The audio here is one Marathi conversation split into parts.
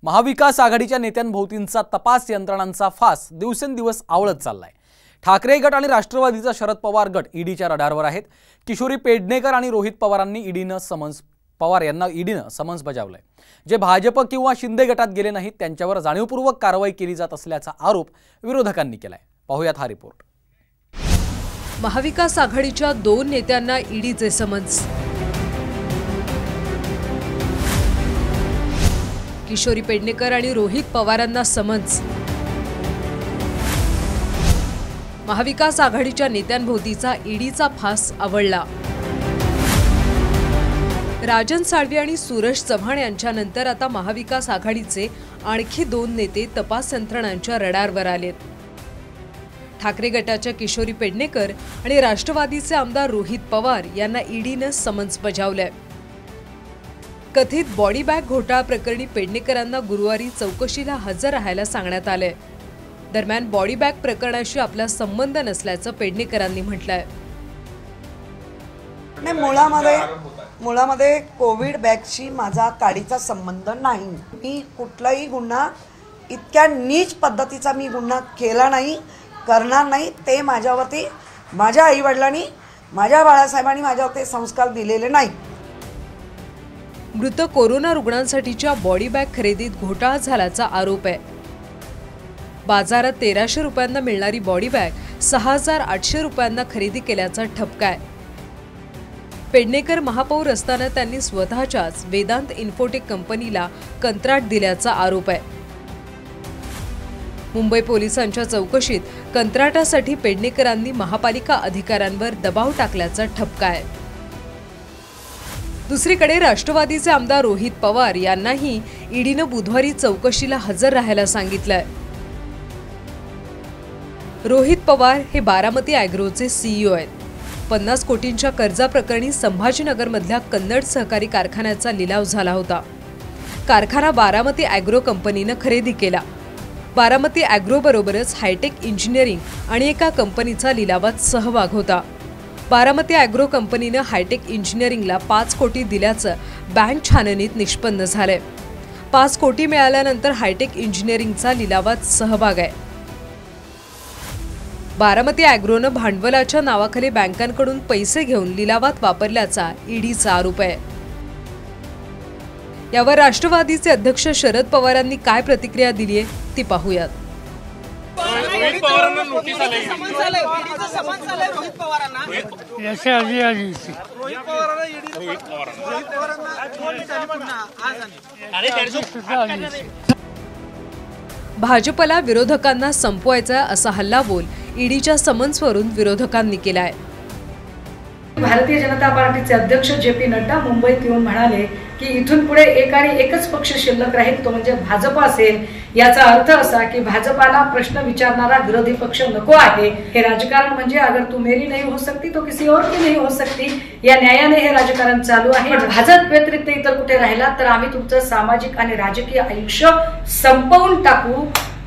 महाविकास आघाडीच्या नेत्यांभोवतींचा तपास यंत्रणांचा फास दिवसेंदिवस आवळत चाललाय। ठाकरे गट आणि राष्ट्रवादीचा शरद पवार गट ईडीच्या रडारवर आहेत। किशोरी पेडणेकर आणि रोहित पवारांनी ईडीनं समन्स बजावलंय। जे भाजप किंवा शिंदे गटात गेले नाहीत त्यांच्यावर जाणीवपूर्वक कारवाई केली जात असल्याचा आरोप विरोधकांनी केलाय। पाहूयात हा रिपोर्ट। महाविकास आघाडीच्या 2 नेत्यांना ईडीचे समन्स। किशोरी पेडणेकर आणि रोहित पवारांना समन्स। महाविकास आघाडीच्या नेत्यांभोवतीचा ईडीचा फास आवळला। राजन साळवी आणि सूरज चव्हाण यांच्यानंतर आता महाविकास आघाडीचे आणखी 2 नेते तपास यंत्रणांच्या रडारवर आलेत। ठाकरे गटाच्या किशोरी पेडणेकर आणि राष्ट्रवादीचे आमदार रोहित पवार यांना ईडीनं समन्स बजावलंय। कथित बॉडी बॅग घोटाळा प्रकरणी पेडणेकरांना गुरुवारी चौकशीला हजर राहायला सांगण्यात आलंय। दरम्यान बॉडी बॅग प्रकरणाशी आपला संबंध नसल्याचं पेडणेकरांनी म्हटलंय। मुळामध्ये कोविड बॅगशी माझा काडीचा संबंध नाही। मी कुठलाही गुन्हा इतक्या नीच पद्धतीचा मी गुन्हा केला नाही, करणार नाही। ते माझ्यावरती माझ्या आईवडिलांनी, माझ्या बाळासाहेबांनी माझ्यावरती संस्कार दिलेले नाही। मृत कोरोना रुग्णांसाठीच्या बॉडी बॅग खरेदीत घोटाळा झाल्याचा आरोप आहे। बाजारात 1300 रुपयांना मिळणारी बॉडी बॅग 6800 रुपयांना खरेदी केल्याचा ठपका आहे। पेडणेकर महापौर असताना त्यांनी स्वतःच्याच वेदांत इन्फोटेक कंपनीला कंत्राट दिल्याचा आरोप आहे। मुंबई पोलिसांच्या चौकशीत कंत्राटासाठी पेडणेकरांनी महापालिका अधिकाऱ्यांवर दबाव टाकल्याचा ठपका आहे। दुसरीकडे राष्ट्रवादीचे आमदार रोहित पवार यांनाही ईडीनं बुधवारी चौकशीला हजर राहायला सांगितलंय। रोहित पवार हे बारामती ॲग्रोचे सीईओ आहेत। 50 कोटींच्या कर्जाप्रकरणी संभाजीनगरमधल्या कन्नड सहकारी कारखान्याचा लिलाव झाला होता। कारखाना बारामती ॲग्रो कंपनीनं खरेदी केला। बारामती ॲग्रोबरोबरच हायटेक इंजिनिअरिंग आणि एका कंपनीचा लिलावात सहभाग होता। बारामती ॲग्रो कंपनीनं हायटेक इंजिनिअरिंगला 5 कोटी दिल्याचं बँक छाननीत निष्पन्न झालंय। 5 कोटी मिळाल्यानंतर हायटेक इंजिनिअरिंगचा लिलावात सहभाग आहे। बारामती ॲग्रोनं भांडवलाच्या नावाखाली बँकांकडून पैसे घेऊन लिलावात वापरल्याचा ईडीचा आरोप आहे। यावर राष्ट्रवादीचे अध्यक्ष शरद पवारांनी काय प्रतिक्रिया दिली आहे ती पाहूयात। रोहित पवारांना नोटीस आली। समन्स आले, ईडीचं समन्स आले रोहित पवारांना। याचे आधी रोहित पवारांना नोटीस आली पुन्हा आज आली। भाजपला विरोधकांना संपवायचा असा हल्लाबोल ईडीच्या समन्सवरून विरोधकांनी केलाय। भारतीय जनता पार्टीचे अध्यक्ष जे.पी. नड्डा मुंबईत येऊन म्हणाले की इथून पुढे एक आणि एकच पक्ष शिल्लक राहील, तो म्हणजे भाजप असेल। याचा अर्थ असा की भाजपाला प्रश्न विचारणारा विरोधी पक्ष नको आहे। हे राजकारण म्हणजे अगर तू मेरी नहीं हो सकती तो किसी और की नहीं हो सकती या न्यायाने हे राजकारण चालू आहे। भाजप व्यतिरिक्त इतर कुठे राहिला तर आम्ही तुमचं सामाजिक आणि राजकीय आयुष्य संपवून टाकू।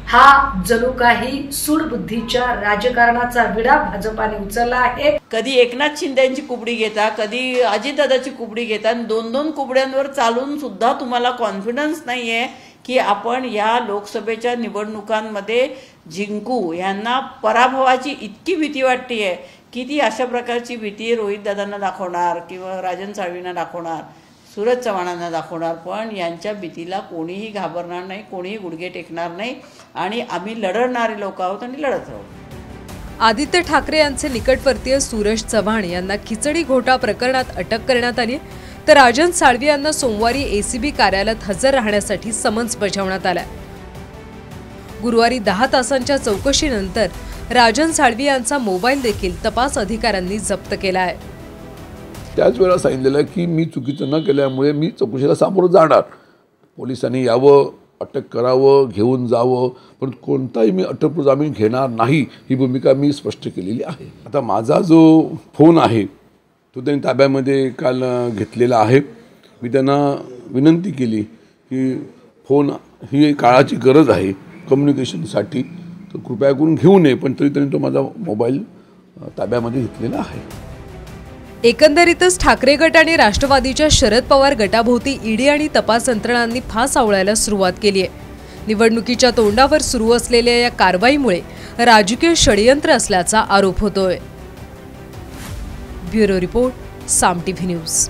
हा जणू काही सूडबुद्धीच्या राजकारणाचा विडा भाजपाने उचलला आहे। कधी एकनाथ शिंदेची कुबडी घेता, कधी अजितदादाची कुबडी घेता। 2-2 कुबड्यांवर चालून सुद्धा तुम्हाला कॉन्फिडन्स नाहीये की आपण या लोकसभेच्या निवडणुकांमध्ये जिंकू। यांना पराभवाची इतकी भीती वाटतेय की ती अशा प्रकारची भीती रोहित दादांना दाखवणार किंवा राजन साळवींना दाखवणार, सूरज चव्हाणांना दाखवणार। पण यांच्या भीतीला कोणीही घाबरणार नाही, कोणीही गुडघे टेकणार नाही आणि आम्ही लढणारे लोक आहोत आणि लढत राहू। आदित्य ठाकरे यांचे निकटवर्तीय सूरज चव्हाण यांना खिचडी घोटाळा प्रकरणात अटक करण्यात आली, तर राजन साळवी यांना सोमवारी एसीबी कार्यालयात हजर राहण्यासाठी समन्स बजावण्यात आलाय। गुरुवारी 10 तासांच्या चौकशीनंतर राजन साळवी यांचा मोबाईल देखील तपास अधिकाऱ्यांनी जप्त केला आहे। त्याच वेळेला सांगितलेलं की मी चुकीचं न केल्यामुळे मी चौकशीला सामोरं जाणार। पोलिसांनी यावं, अटक करावं, घेऊन जावं, पण कोणताही मी अटकपूर्व जामीन घेणार नाही ही भूमिका मी स्पष्ट केलेली आहे। आता माझा जो फोन आहे तो त्यांनी ताब्यामध्ये काल घेतलेला आहे। मी त्यांना विनंती केली की फोन ही काळाची गरज आहे कम्युनिकेशनसाठी, तर कृपया करून घेऊ नये, पण तरी त्यांनी तो माझा मोबाईल ताब्यामध्ये घेतलेला आहे। एकंदरीतच ठाकरे गट आणि राष्ट्रवादीच्या शरद पवार गटाभोवती ईडी आणि तपास यंत्रणांनी फास आवळायला सुरुवात केली आहे. निवडणुकीच्या तोंडावर सुरू असलेल्या या कारवाईमुळे राजकीय षडयंत्र असल्याचा आरोप होतोय. ब्युरो रिपोर्ट, साम टीव्ही न्यूज.